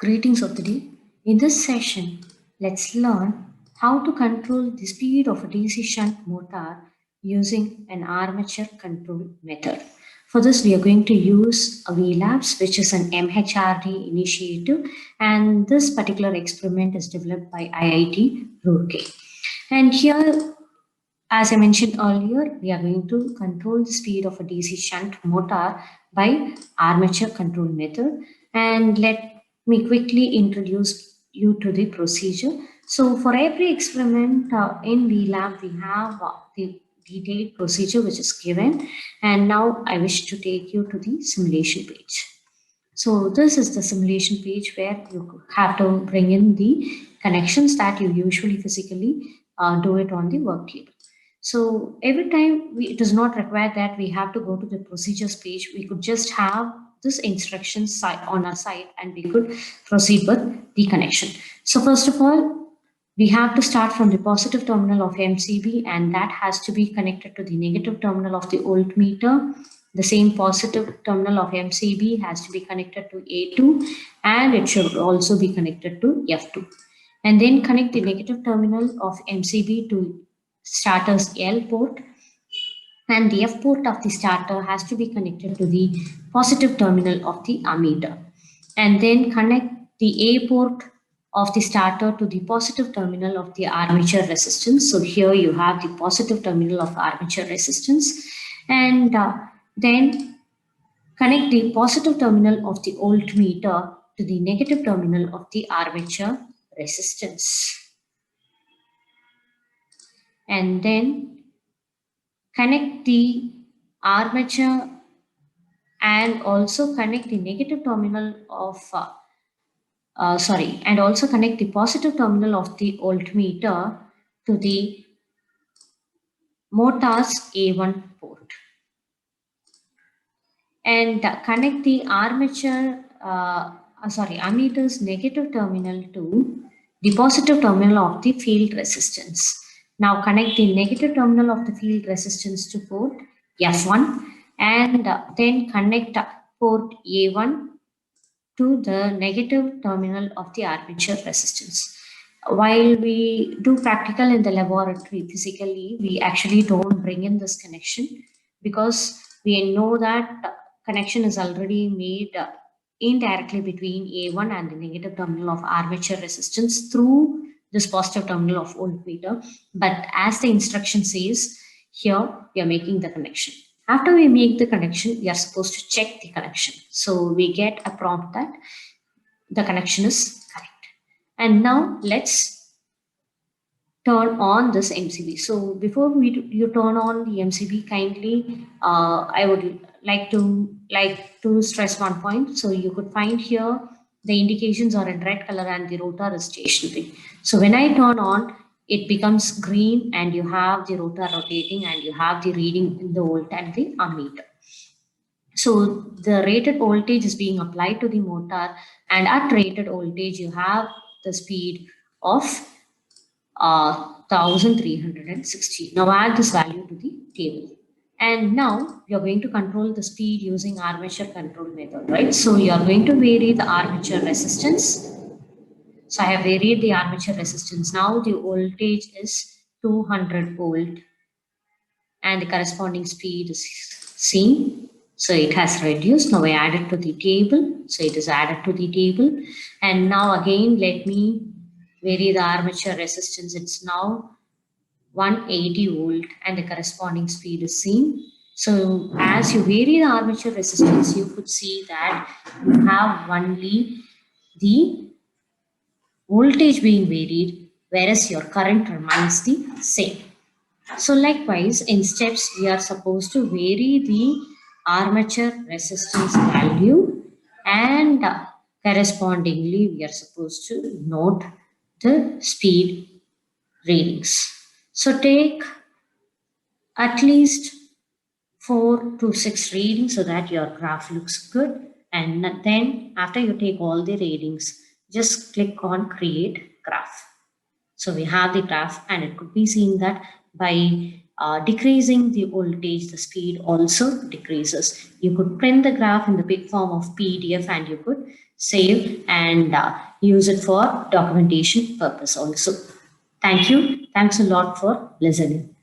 Greetings of the day. In this session, let's learn how to control the speed of a DC shunt motor using an armature control method. For this, we are going to use a Vlab, which is an MHRD initiative, and this particular experiment is developed by IIT Roorkee. And here, as I mentioned earlier, we are going to control the speed of a DC shunt motor by armature control method. And let me quickly introduce you to the procedure. So for every experiment in VLab, we have the detailed procedure which is given. And now I wish to take you to the simulation page. So this is the simulation page where you have to bring in the connections that you usually physically do it on the work table. So every time it does not require that we have to go to the procedures page. We could just have this instruction on our side and we could proceed with the connection. So first of all, we have to start from the positive terminal of MCB, and that has to be connected to the negative terminal of the voltmeter. The same positive terminal of MCB has to be connected to A2, and it should also be connected to F2. And then connect the negative terminal of MCB to starter's L port, and the F port of the starter has to be connected to the positive terminal of the ammeter. And then connect the A port of the starter to the positive terminal of the armature resistance. So here you have the positive terminal of armature resistance, and then connect the positive terminal of the voltmeter to the negative terminal of the armature resistance. And then connect the armature and also connect the negative terminal of and also connect the positive terminal of the voltmeter to the motor's A1 port, and connect the ammeter's negative terminal to the positive terminal of the field resistance. Now connect the negative terminal of the field resistance to port F1, and then connect port A1 to the negative terminal of the armature resistance. While we do practical in the laboratory physically, we actually don't bring in this connection because we know that connection is already made indirectly between A1 and the negative terminal of armature resistance through this positive terminal of voltmeter. But as the instruction says, here we are making the connection. After we make the connection, we are supposed to check the connection. So we get a prompt that the connection is correct. And now let's turn on this MCB. So before you turn on the MCB, kindly, I would like to stress one point. So you could find here the indications are in red color and the rotor is stationary. So when I turn on, it becomes green and you have the rotor rotating and you have the reading in the volt and the ammeter. So the rated voltage is being applied to the motor, and at rated voltage you have the speed of 1360. Now add this value to the table. And now you're going to control the speed using armature control method, right? So you are going to vary the armature resistance. So I have varied the armature resistance. Now the voltage is 200 volt and the corresponding speed is seen. So it has reduced. Now I add it to the table. So it is added to the table. And now again, let me vary the armature resistance. It's now 180 volt and the corresponding speed is seen. So as you vary the armature resistance, you could see that you have only the voltage being varied, whereas your current remains the same. So likewise, in steps, we are supposed to vary the armature resistance value, and correspondingly, we are supposed to note the speed readings. So take at least 4 to 6 readings so that your graph looks good. And then after you take all the readings, just click on create graph. So we have the graph, and it could be seen that by decreasing the voltage, the speed also decreases. You could print the graph in the big form of PDF and you could save, and use it for documentation purpose also. Thank you. Thanks a lot for listening.